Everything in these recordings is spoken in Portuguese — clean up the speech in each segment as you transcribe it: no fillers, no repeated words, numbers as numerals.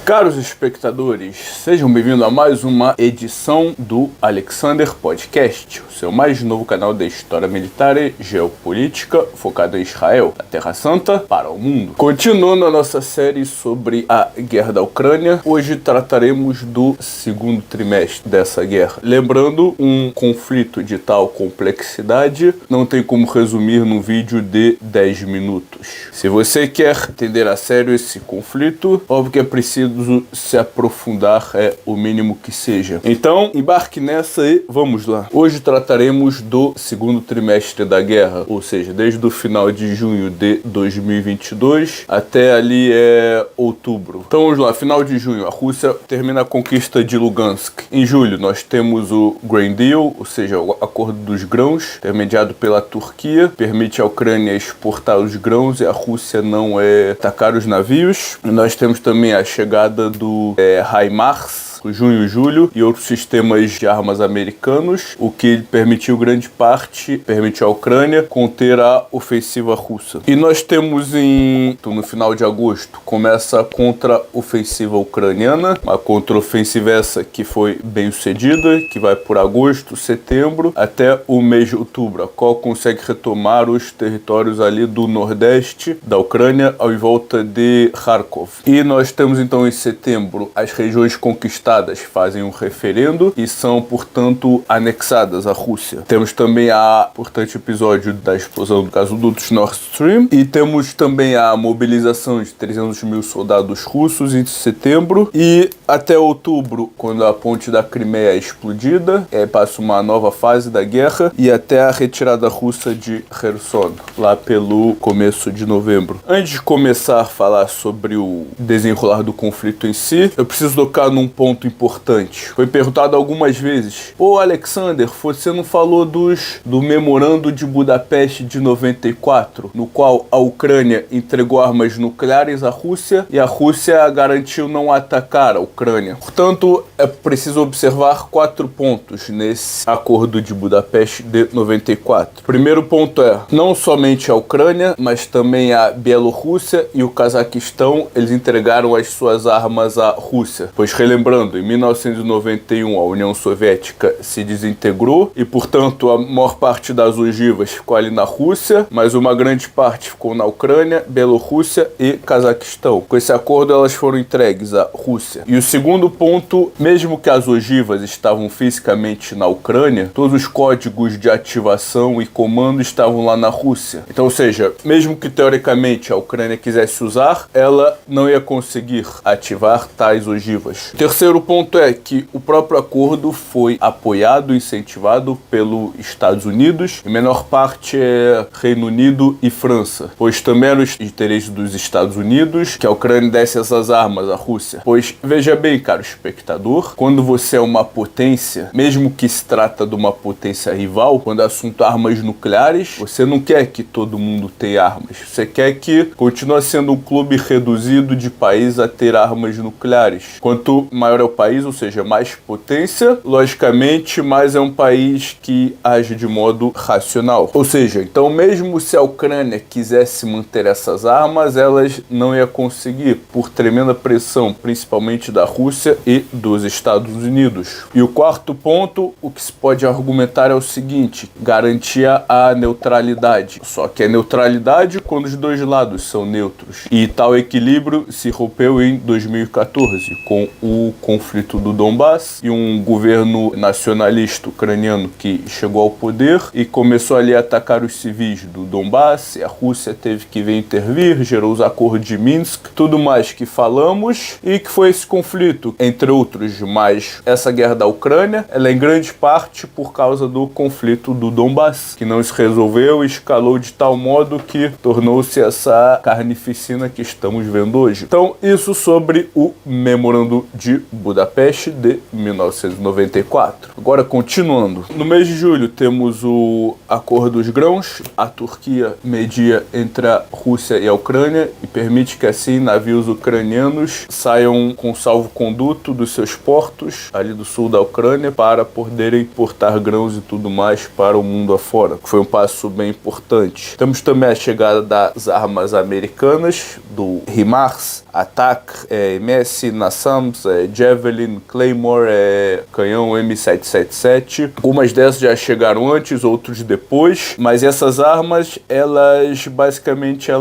Caros espectadores, sejam bem-vindos a mais uma edição do Alexander Podcast, o seu mais novo canal de história militar e geopolítica focado em Israel, da Terra Santa para o mundo. Continuando a nossa série sobre a guerra da Ucrânia, hoje trataremos do segundo trimestre dessa guerra. Lembrando, um conflito de tal complexidade não tem como resumir num vídeo de 10 minutos. Se você quer entender a sério esse conflito, óbvio que é preciso se aprofundar, o mínimo que seja. Então, embarque nessa e vamos lá. Hoje trataremos do segundo trimestre da guerra, ou seja, desde o final de junho de 2022 até ali outubro. Então vamos lá, final de junho, a Rússia termina a conquista de Lugansk. Em julho nós temos o Grain Deal, ou seja, o acordo dos grãos, intermediado pela Turquia, permite à Ucrânia exportar os grãos e a Rússia não atacar os navios. Nós temos também a chegada do HIMARS, junho e julho, e outros sistemas de armas americanos, o que permitiu permitiu à Ucrânia conter a ofensiva russa. E nós temos no final de agosto, começa a contra-ofensiva ucraniana, uma contra-ofensiva essa que foi bem sucedida, que vai por agosto, setembro, até o mês de outubro, a qual consegue retomar os territórios ali do nordeste da Ucrânia, ao em volta de Kharkov. E nós temos então em setembro as regiões conquistadas fazem um referendo e são, portanto, anexadas à Rússia. Temos também importante episódio da explosão do gasoduto Nord Stream e temos também a mobilização de 300 mil soldados russos em setembro e até outubro, quando a ponte da Crimeia é explodida, passa uma nova fase da guerra e até a retirada russa de Kherson, lá pelo começo de novembro. Antes de começar a falar sobre o desenrolar do conflito em si, eu preciso tocar num ponto importante. Foi perguntado algumas vezes: ô Alexander, você não falou do memorando de Budapeste de 94, no qual a Ucrânia entregou armas nucleares à Rússia e a Rússia garantiu não atacar a Ucrânia. Portanto, é preciso observar 4 pontos nesse acordo de Budapeste de 94. Primeiro ponto não somente a Ucrânia, mas também a Bielorrússia e o Cazaquistão, eles entregaram as suas armas à Rússia. Pois, relembrando, em 1991 a União Soviética se desintegrou e, portanto, a maior parte das ogivas ficou ali na Rússia, mas uma grande parte ficou na Ucrânia, Bielorrússia e Cazaquistão. Com esse acordo elas foram entregues à Rússia. E o segundo ponto, mesmo que as ogivas estavam fisicamente na Ucrânia, todos os códigos de ativação e comando estavam lá na Rússia. Então, ou seja, mesmo que teoricamente a Ucrânia quisesse usar, ela não ia conseguir ativar tais ogivas. Terceiro ponto é que o próprio acordo foi apoiado e incentivado pelos Estados Unidos, em menor parte Reino Unido e França, pois também era o interesse dos Estados Unidos que a Ucrânia desse essas armas à Rússia. Pois, veja bem, caro espectador, quando você é uma potência, mesmo que se trata de uma potência rival, quando é assunto armas nucleares, você não quer que todo mundo tenha armas. Você quer que continue sendo um clube reduzido de países a ter armas nucleares. Quanto maior é o país, ou seja, mais potência, logicamente, mais é um país que age de modo racional. Ou seja, então mesmo se a Ucrânia quisesse manter essas armas, elas não ia conseguir, por tremenda pressão, principalmente da Rússia e dos Estados Unidos. E o quarto ponto, o que se pode argumentar é o seguinte: garantia a neutralidade. Só que a neutralidade quando os dois lados são neutros. E tal equilíbrio se rompeu em 2014, com o conflito do Donbass e um governo nacionalista ucraniano que chegou ao poder e começou ali a atacar os civis do Donbass, e a Rússia teve que vir intervir, gerou os acordos de Minsk, tudo mais que falamos, e que foi esse conflito, entre outros. Mas essa guerra da Ucrânia, ela é em grande parte por causa do conflito do Donbass, que não se resolveu e escalou de tal modo que tornou-se essa carnificina que estamos vendo hoje. Então, isso sobre o memorando de Budapeste de 1994. Agora, continuando. No mês de julho temos o Acordo dos Grãos. A Turquia media entre a Rússia e a Ucrânia e permite que assim navios ucranianos saiam com salvo-conduto dos seus portos ali do sul da Ucrânia para poderem importar grãos e tudo mais para o mundo afora. Foi um passo bem importante. Temos também a chegada das armas americanas do HIMARS, Attack, MS, NASAMS, Javelin, Claymore, canhão M777. Algumas dessas já chegaram antes, outros depois, mas essas armas, basicamente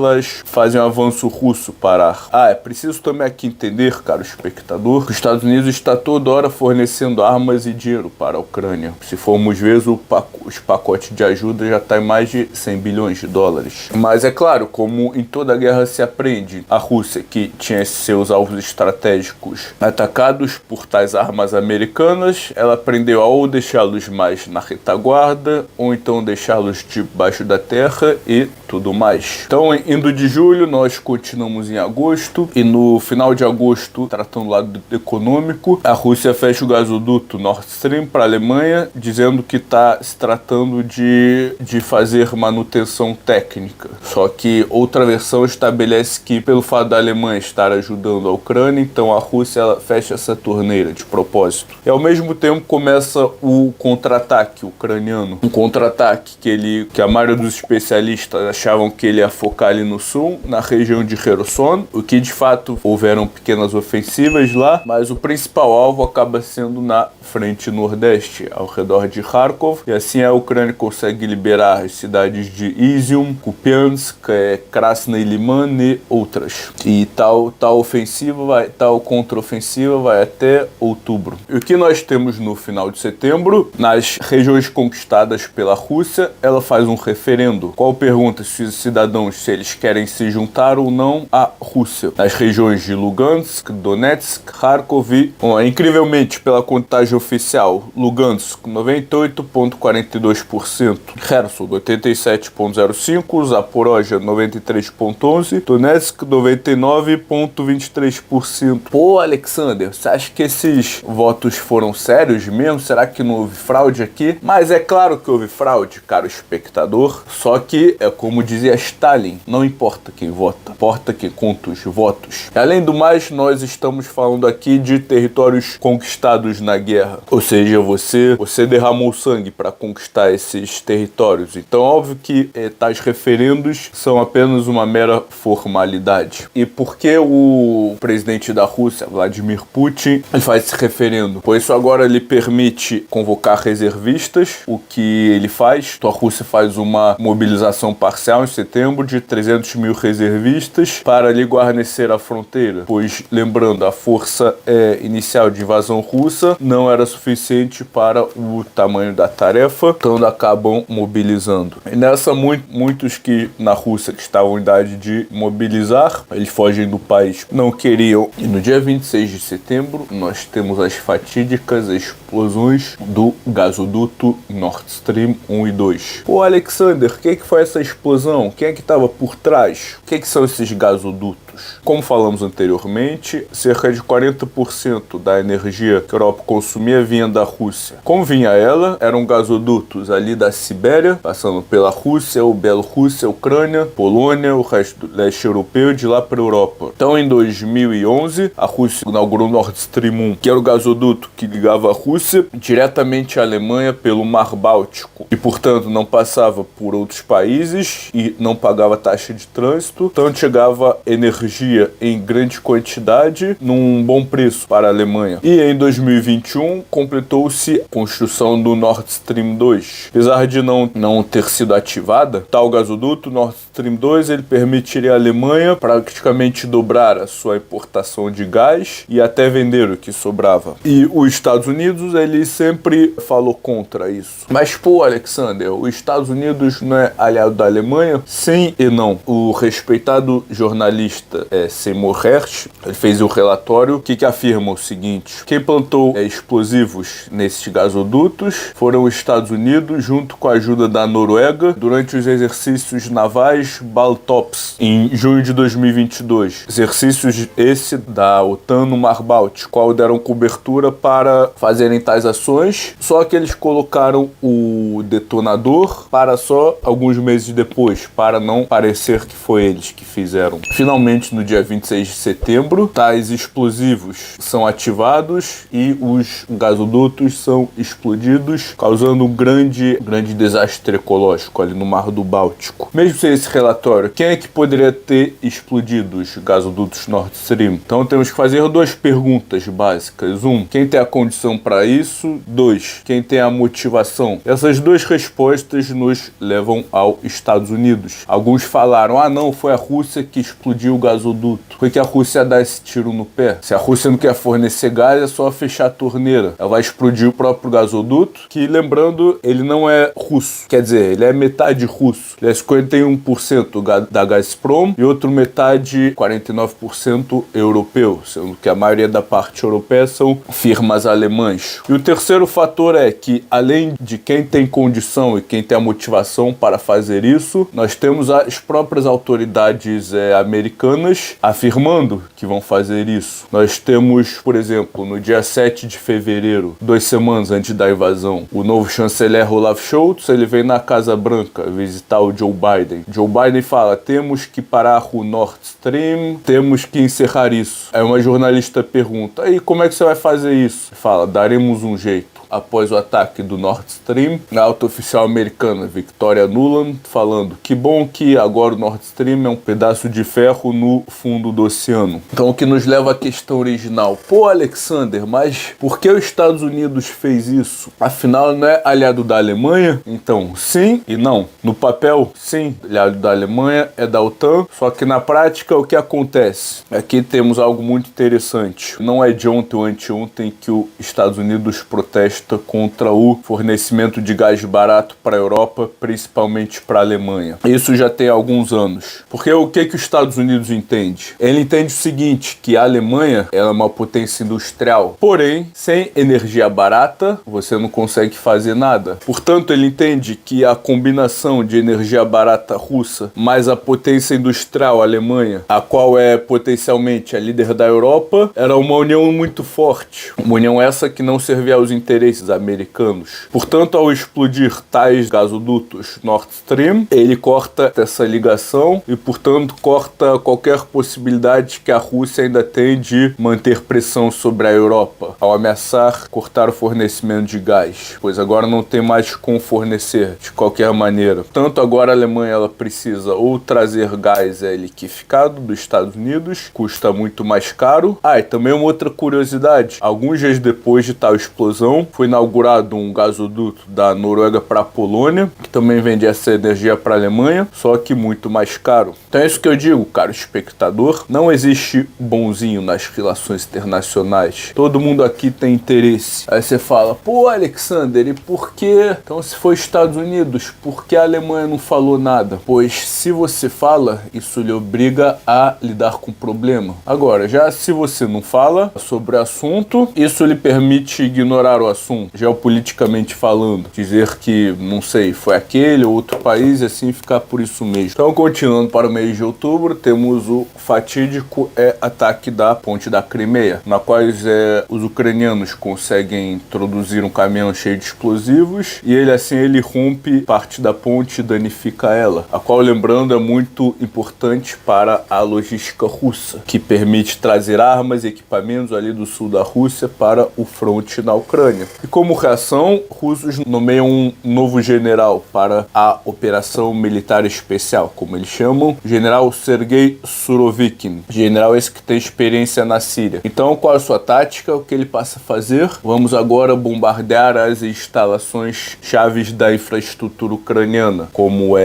fazem um avanço russo parar. É preciso também aqui entender, caro espectador, que os Estados Unidos está toda hora fornecendo armas e dinheiro para a Ucrânia. Se formos ver, os pacotes de ajuda já está em mais de 100 bilhões de dólares. Mas é claro, como em toda guerra se aprende, a Rússia, que tinha seus alvos estratégicos atacados por tais armas americanas, ela aprendeu a ou deixá-los mais na retaguarda, ou então deixá-los debaixo da terra e tudo mais. Então, indo de julho, nós continuamos em agosto, e no final de agosto, tratando do lado econômico, a Rússia fecha o gasoduto Nord Stream para a Alemanha, dizendo que está se tratando de fazer manutenção técnica. Só que outra versão estabelece que, pelo fato da Alemanha estar ajudando a Ucrânia, então a Rússia ela fecha essa torneira de propósito. E ao mesmo tempo começa o contra-ataque ucraniano. Um contra-ataque que a maioria dos especialistas achavam que ele ia focar ali no sul, na região de Kherson, o que de fato houveram pequenas ofensivas lá, mas o principal alvo acaba sendo na frente nordeste, ao redor de Kharkov, e assim a Ucrânia consegue liberar as cidades de Izium, Kupiansk, Krasny Liman e outras. E tal contra-ofensiva vai até outubro. E o que nós temos no final de setembro? Nas regiões conquistadas pela Rússia, ela faz um referendo. Qual pergunta se os cidadãos se eles querem se juntar ou não à Rússia. Nas regiões de Lugansk, Donetsk, Kharkov e, incrivelmente, pela contagem oficial, Lugansk 98,42%, Kherson 87,05%, Zaporozhia 93,11%, Donetsk 99,23%. Pô, Alexander, você acha que esses votos foram sérios mesmo? Será que não houve fraude aqui? Mas é claro que houve fraude, caro espectador, só que é como dizia Stalin, não importa quem vota, importa quem conta os votos. Além do mais, nós estamos falando aqui de territórios conquistados na guerra, ou seja, você derramou sangue para conquistar esses territórios, então óbvio que tais referendos são apenas uma mera formalidade. E por que o presidente da Rússia, Vladimir Putin, faz esse referendo? Pois isso agora lhe permite convocar reservistas, o que ele faz. Então a Rússia faz uma mobilização parcial em setembro de 300 mil reservistas para lhe guarnecer a fronteira, pois, lembrando, a força inicial de invasão russa não era suficiente para o tamanho da tarefa, então acabam mobilizando. E nessa, muitos que na Rússia que estavam em idade de mobilizar, eles fogem do país, não queriam. E no dia 26 de setembro, nós temos as fatídicas explosões do gasoduto Nord Stream 1 e 2. Pô, Alexander, o que foi essa explosão? Quem é que estava por trás? O que são esses gasodutos? Como falamos anteriormente, cerca de 40% da energia que a Europa consumia vinha da Rússia. Como vinha ela? Eram gasodutos ali da Sibéria, passando pela Rússia, Bielorrússia, Ucrânia, Polônia, o resto do leste europeu e de lá para a Europa. Então, em 2011, a Rússia inaugurou o Nord Stream 1, que era o gasoduto que ligava a Rússia diretamente à Alemanha pelo Mar Báltico, e, portanto, não passava por outros países e não pagava taxa de trânsito, então chegava energia em grande quantidade num bom preço para a Alemanha. E em 2021 completou-se a construção do Nord Stream 2. Apesar de não ter sido ativada, tal gasoduto, Nord Stream 2, ele permitiria à Alemanha praticamente dobrar a sua importação de gás e até vender o que sobrava. E os Estados Unidos, ele sempre falou contra isso. Mas, pô, Alexander, os Estados Unidos não é aliado da Alemanha? Sim e não. O respeitado jornalista Seymour Hersh, ele fez o relatório que afirma o seguinte: quem plantou explosivos nesses gasodutos foram os Estados Unidos, junto com a ajuda da Noruega, durante os exercícios navais Baltops, em junho de 2022. Exercícios esse da OTAN no Mar Báltico, qual deram cobertura para fazerem tais ações, só que eles colocaram o detonador para só alguns meses depois, para não parecer que foi eles que fizeram. Finalmente somente no dia 26 de setembro, tais explosivos são ativados e os gasodutos são explodidos, causando um grande desastre ecológico ali no Mar do Báltico. Mesmo sem esse relatório, quem é que poderia ter explodido os gasodutos Nord Stream? Então temos que fazer duas perguntas básicas. Quem tem a condição para isso? 2, quem tem a motivação? Essas duas respostas nos levam aos Estados Unidos. Alguns falaram, não, foi a Rússia que explodiu o gasoduto. Foi que a Rússia dá esse tiro no pé. Se a Rússia não quer fornecer gás, é só fechar a torneira. Ela vai explodir o próprio gasoduto, que, lembrando, ele não é russo. Quer dizer, ele é metade russo. Ele é 51% da Gazprom e outro metade, 49% europeu, sendo que a maioria da parte europeia são firmas alemãs. E o terceiro fator é que, além de quem tem condição e quem tem a motivação para fazer isso, nós temos as próprias autoridades americanas afirmando que vão fazer isso. Nós temos, por exemplo, no dia 7 de fevereiro, 2 semanas antes da invasão, o novo chanceler Olaf Scholz, ele vem na Casa Branca visitar o Joe Biden. Joe Biden fala, temos que parar o Nord Stream, temos que encerrar isso. Aí uma jornalista pergunta, aí como é que você vai fazer isso? Ele fala, daremos um jeito. Após o ataque do Nord Stream, a alta oficial americana Victoria Nuland falando que bom que agora o Nord Stream é um pedaço de ferro no fundo do oceano. Então o que nos leva à questão original. Pô, Alexander, mas por que os Estados Unidos fez isso? Afinal, não é aliado da Alemanha? Então, sim e não. No papel, sim, aliado da Alemanha, é da OTAN, só que na prática o que acontece? Aqui temos algo muito interessante. Não é de ontem ou anteontem que os Estados Unidos protestam contra o fornecimento de gás barato para a Europa, principalmente para a Alemanha. Isso já tem alguns anos. Porque o que os Estados Unidos entende? Ele entende o seguinte, que a Alemanha ela é uma potência industrial, porém, sem energia barata, você não consegue fazer nada. Portanto, ele entende que a combinação de energia barata russa mais a potência industrial Alemanha, a qual é potencialmente a líder da Europa, era uma união muito forte. Uma união essa que não servia aos interesses americanos. Portanto, ao explodir tais gasodutos Nord Stream, ele corta essa ligação e, portanto, corta qualquer possibilidade que a Rússia ainda tem de manter pressão sobre a Europa, ao ameaçar cortar o fornecimento de gás, pois agora não tem mais como fornecer de qualquer maneira. Tanto agora a Alemanha ela precisa ou trazer gás liquefiado dos Estados Unidos, custa muito mais caro. E também uma outra curiosidade, alguns dias depois de tal explosão, foi inaugurado um gasoduto da Noruega para a Polônia, que também vende essa energia para a Alemanha, só que muito mais caro. Então é isso que eu digo, caro espectador, não existe bonzinho nas relações internacionais. Todo mundo aqui tem interesse. Aí você fala, pô, Alexander, e por que? Então se foi Estados Unidos, por que a Alemanha não falou nada? Pois se você fala, isso lhe obriga a lidar com o problema. Agora, já se você não fala sobre o assunto, isso lhe permite ignorar o assunto, geopoliticamente falando, dizer que, não sei, foi aquele ou outro país e assim ficar por isso mesmo. Então, continuando para o mês de outubro, temos o fatídico ataque da ponte da Crimeia, na qual os ucranianos conseguem introduzir um caminhão cheio de explosivos e ele rompe parte da ponte e danifica ela, a qual, lembrando, é muito importante para a logística russa, que permite trazer armas e equipamentos ali do sul da Rússia para o fronte na Ucrânia. E como reação, russos nomeiam um novo general para a operação militar especial, como eles chamam, general Sergei Surovikin, general esse que tem experiência na Síria. Então, qual é a sua tática? O que ele passa a fazer? Vamos agora bombardear as instalações chaves da infraestrutura ucraniana, como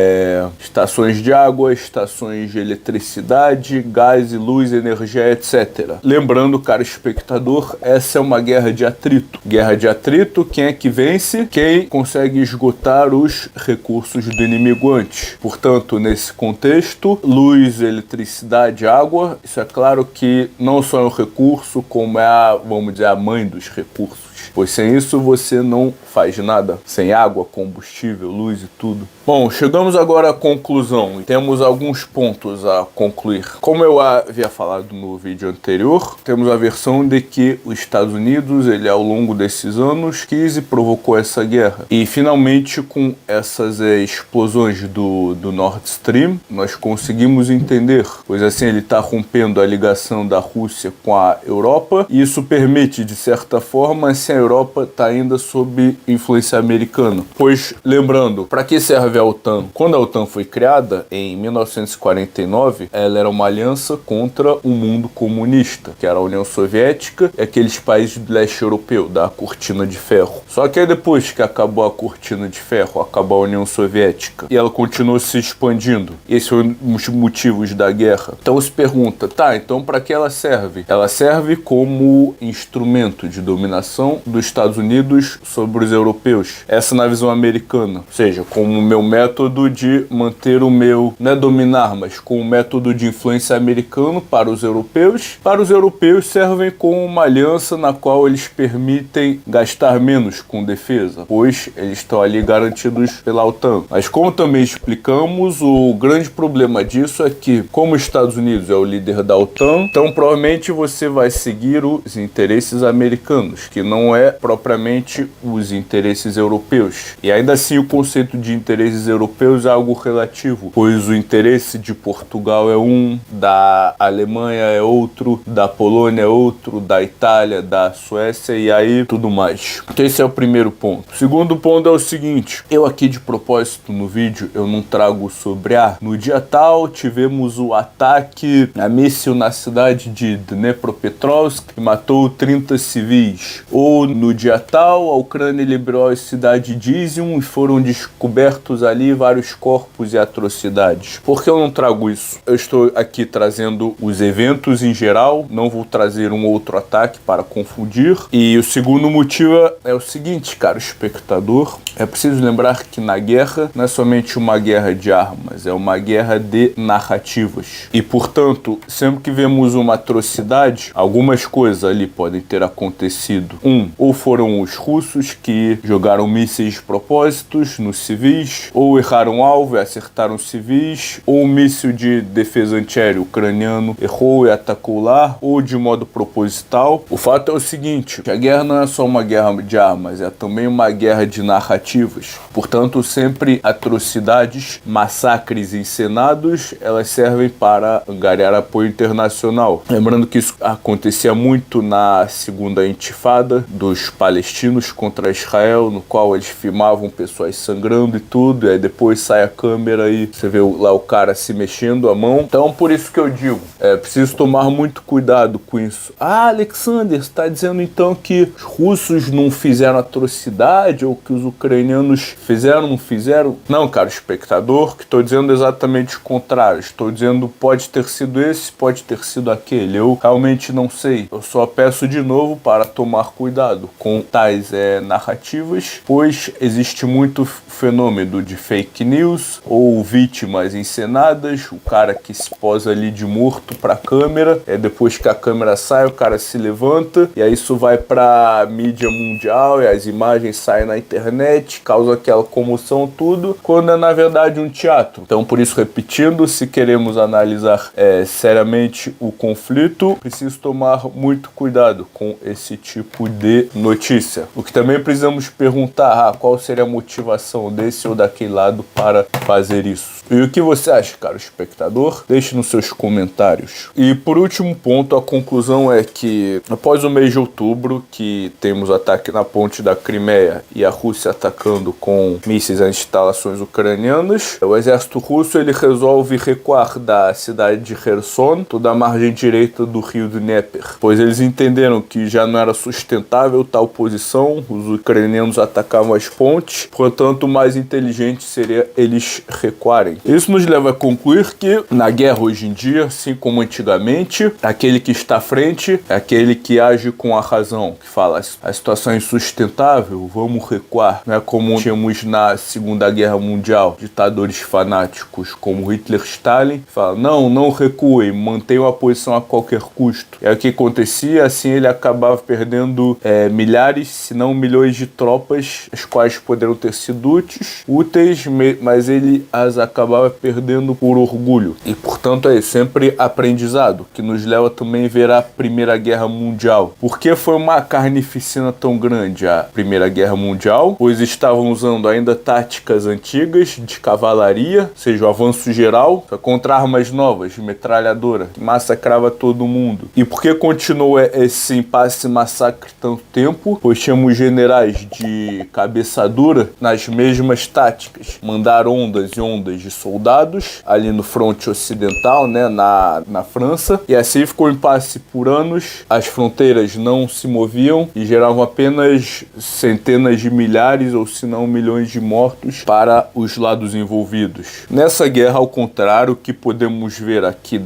estações de água, estações de eletricidade, gás e luz, energia, etc. Lembrando, caro espectador, essa é uma guerra de atrito. Guerra de atrito, quem é que vence? Quem consegue esgotar os recursos do inimigo antes. Portanto, nesse contexto, luz, eletricidade, água, isso é claro que não só é um recurso, como vamos dizer, a mãe dos recursos. pois sem isso você não faz nada, sem água, combustível, luz e tudo. Bom, chegamos agora à conclusão e temos alguns pontos a concluir. Como eu havia falado no vídeo anterior, temos a versão de que os Estados Unidos, ele ao longo desses anos, quis e provocou essa guerra. E finalmente, com essas explosões do Nord Stream, nós conseguimos entender, pois assim ele está rompendo a ligação da Rússia com a Europa, e isso permite, de certa forma, se a Europa está ainda sob influência americana. Pois, lembrando, para que serve a OTAN? Quando a OTAN foi criada, em 1949, ela era uma aliança contra o mundo comunista, que era a União Soviética e aqueles países do leste europeu, da Cortina de Ferro. Só que aí depois que acabou a Cortina de Ferro, acabou a União Soviética, e ela continuou se expandindo. Esses foram os motivos da guerra. Então se pergunta, tá, então para que ela serve? Ela serve como instrumento de dominação dos Estados Unidos sobre os europeus. Essa na visão americana. Ou seja, como o meu método de manter o meu, não é dominar, mas com o método de influência americano para os europeus. Para os europeus servem como uma aliança na qual eles permitem gastar menos com defesa, pois eles estão ali garantidos pela OTAN. Mas como também explicamos, o grande problema disso é que, como os Estados Unidos é o líder da OTAN, então provavelmente você vai seguir os interesses americanos, que não é propriamente os interesses europeus. E ainda assim o conceito de interesses europeus é algo relativo, pois o interesse de Portugal é um, da Alemanha é outro, da Polônia é outro, da Itália, da Suécia e aí tudo mais. Então esse é o primeiro ponto. O segundo ponto é o seguinte, eu aqui de propósito no vídeo eu não trago sobre no dia tal tivemos o ataque a míssil na cidade de Dnepropetrovsk que matou 30 civis, ou no dia tal a Ucrânia liberou a cidade de Izium e foram descobertos ali vários corpos e atrocidades. Por que eu não trago isso? Eu estou aqui trazendo os eventos em geral, não vou trazer um outro ataque para confundir. E o segundo motivo é o seguinte, caro espectador, é preciso lembrar que na guerra não é somente uma guerra de armas, é uma guerra de narrativas. E, portanto, sempre que vemos uma atrocidade, algumas coisas ali podem ter acontecido. Ou foram os russos que jogaram mísseis de propósitos nos civis, ou erraram alvo e acertaram civis, ou um míssil de defesa antiaérea ucraniano errou e atacou lá, ou de modo proposital. O fato é o seguinte, a guerra não é só uma guerra de armas, é também uma guerra de narrativas. Portanto, sempre atrocidades, massacres encenados, elas servem para angariar apoio internacional. Lembrando que isso acontecia muito na segunda intifada dos palestinos contra Israel, no qual eles filmavam pessoas sangrando e tudo, e aí depois sai a câmera e você vê lá o cara se mexendo a mão. Então, por isso que eu digo, é preciso tomar muito cuidado com isso. Alexander, você está dizendo então que os russos não fizeram atrocidade ou que os ucranianos fizeram, não fizeram? Não, cara, espectador, que estou dizendo exatamente o contrário. Estou dizendo pode ter sido esse, pode ter sido aquele. Eu realmente não sei. Eu só peço de novo para tomar cuidado com tais narrativas, pois existe muito fenômeno de fake news ou vítimas encenadas, o cara que se posa ali de morto para a câmera, depois que a câmera sai, o cara se levanta e aí isso vai para mídia mundial e as imagens saem na internet, causa aquela comoção tudo, quando é na verdade um teatro. Então, por isso, repetindo, se queremos analisar seriamente o conflito, preciso tomar muito cuidado com esse tipo de notícia. O que também precisamos perguntar, qual seria a motivação desse ou daquele lado para fazer isso. E o que você acha, caro espectador? Deixe nos seus comentários. E por último ponto, a conclusão é que após o mês de outubro, que temos o ataque na ponte da Crimeia e a Rússia atacando com mísseis às instalações ucranianas, o exército russo ele resolve recuar da cidade de Kherson, toda a margem direita do rio Dnieper, pois eles entenderam que já não era sustentável tal posição, os ucranianos atacavam as pontes, portanto o mais inteligente seria eles recuarem. Isso nos leva a concluir que na guerra hoje em dia, assim como antigamente, aquele que está à frente é aquele que age com a razão, que fala a situação é insustentável, vamos recuar. Não é como tínhamos na Segunda Guerra Mundial, ditadores fanáticos como Hitler e Stalin, que falam, não recuem, mantenham a posição a qualquer custo. É o que acontecia, assim ele acabava perdendo milhares, se não milhões de tropas, as quais poderão ter sido úteis, mas ele as acabava perdendo por orgulho. E, portanto, é sempre aprendizado, que nos leva também a ver a Primeira Guerra Mundial. Por que foi uma carnificina tão grande a Primeira Guerra Mundial? Pois estavam usando ainda táticas antigas de cavalaria, ou seja, o avanço geral, contra armas novas, metralhadora, que massacrava todo mundo. E por que continuou esse impasse e massacre tanto tempo? Pois tínhamos generais de cabeça dura nas mesmas táticas. Mandar ondas e ondas de soldados ali no fronte ocidental, né, na França. E assim ficou impasse por anos. As fronteiras não se moviam e geravam apenas centenas de milhares ou se não milhões de mortos para os lados envolvidos. Nessa guerra, ao contrário, o que podemos ver aqui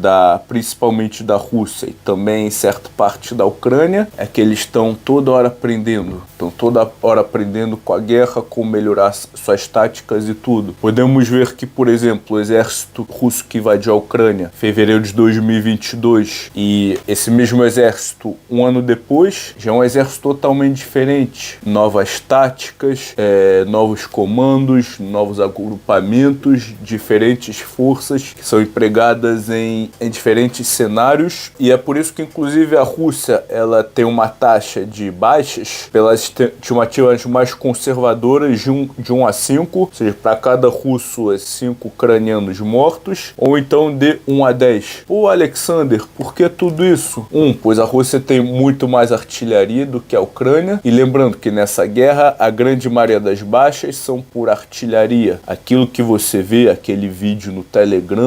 principalmente da Rússia e também em certa parte da Ucrânia, é que eles estão toda hora aprendendo. Estão toda hora aprendendo com a guerra, como melhorar suas táticas e tudo. Podemos ver que, por exemplo, o exército russo que invadiu a Ucrânia em fevereiro de 2022 e esse mesmo exército, um ano depois, já é um exército totalmente diferente. Novas táticas, novos comandos, novos agrupamentos, diferentes forças que são empregadas em diferentes cenários. E é por isso que, inclusive, a Rússia ela tem uma taxa de baixas pelas estimativas mais conservadoras de 1 a 5, ou seja, para cada russo 5 ucranianos mortos, ou então de 1 a 10. Pô, Alexander, por que tudo isso? Pois a Rússia tem muito mais artilharia do que a Ucrânia, e lembrando que nessa guerra a grande maioria das baixas são por artilharia. Aquilo que você vê, aquele vídeo no Telegram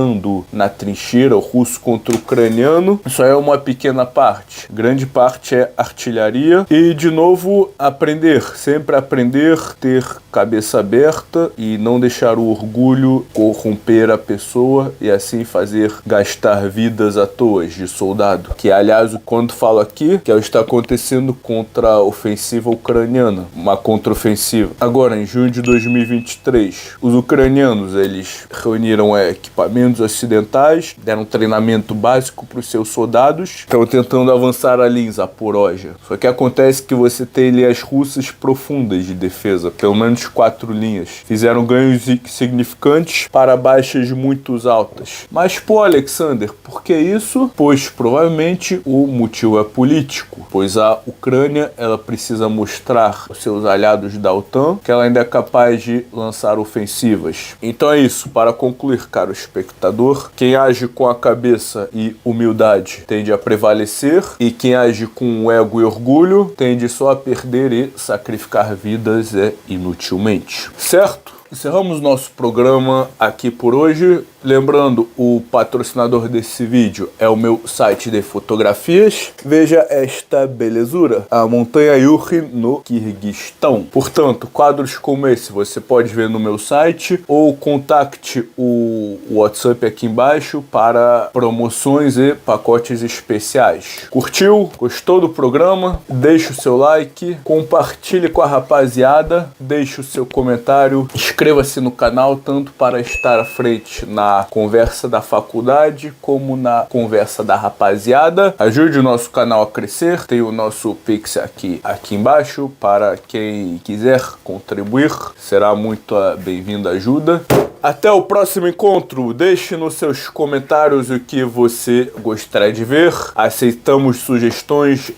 na trincheira, o russo contra o ucraniano, isso é uma pequena parte. Grande parte é artilharia e, de novo, aprender. Sempre aprender, ter cabeça aberta e não deixar o orgulho corromper a pessoa e assim fazer gastar vidas à toa de soldado. Que, aliás, quando falo aqui, que é o que está acontecendo contra a ofensiva ucraniana, uma contraofensiva. Agora, em junho de 2023, os ucranianos, eles reuniram equipamentos ocidentais, deram treinamento básico para os seus soldados, estão tentando avançar ali em Zaporozhia. Só que acontece que você tem ali as russas profundas de defesa, pelo menos 4 linhas. Fizeram ganhos significantes para baixas muito altas. Mas, pô, Alexander, por que isso? Pois provavelmente o motivo é político, pois a Ucrânia ela precisa mostrar aos seus aliados da OTAN que ela ainda é capaz de lançar ofensivas. Então é isso. Para concluir, caro espectador, quem age com a cabeça e humildade tende a prevalecer, e quem age com ego e orgulho tende só a perder e sacrificar vidas inutilmente. Certo? Encerramos nosso programa aqui por hoje. Lembrando, o patrocinador desse vídeo é o meu site de fotografias. Veja esta belezura, a Montanha Yuri no Quirguistão. Portanto, quadros como esse você pode ver no meu site ou contacte o WhatsApp aqui embaixo para promoções e pacotes especiais. Curtiu? Gostou do programa? Deixe o seu like, compartilhe com a rapaziada, deixe o seu comentário, inscreva-se no canal tanto para estar à frente na conversa da faculdade como na conversa da rapaziada. Ajude o nosso canal a crescer. Tem o nosso Pix aqui embaixo para quem quiser contribuir. Será muito bem-vinda ajuda. Até o próximo encontro. Deixe nos seus comentários o que você gostaria de ver. Aceitamos sugestões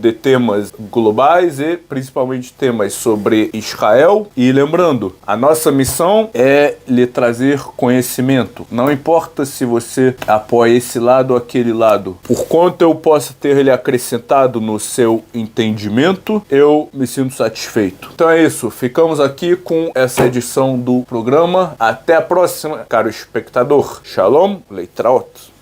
de temas globais e principalmente temas sobre Israel. E lembrando, a nossa missão é lhe trazer conhecimento. Não importa se você apoia esse lado ou aquele lado. Por quanto eu possa ter lhe acrescentado no seu entendimento, eu me sinto satisfeito. Então é isso. Ficamos aqui com essa edição do programa. Até a próxima, caro espectador. Shalom, Leitraot.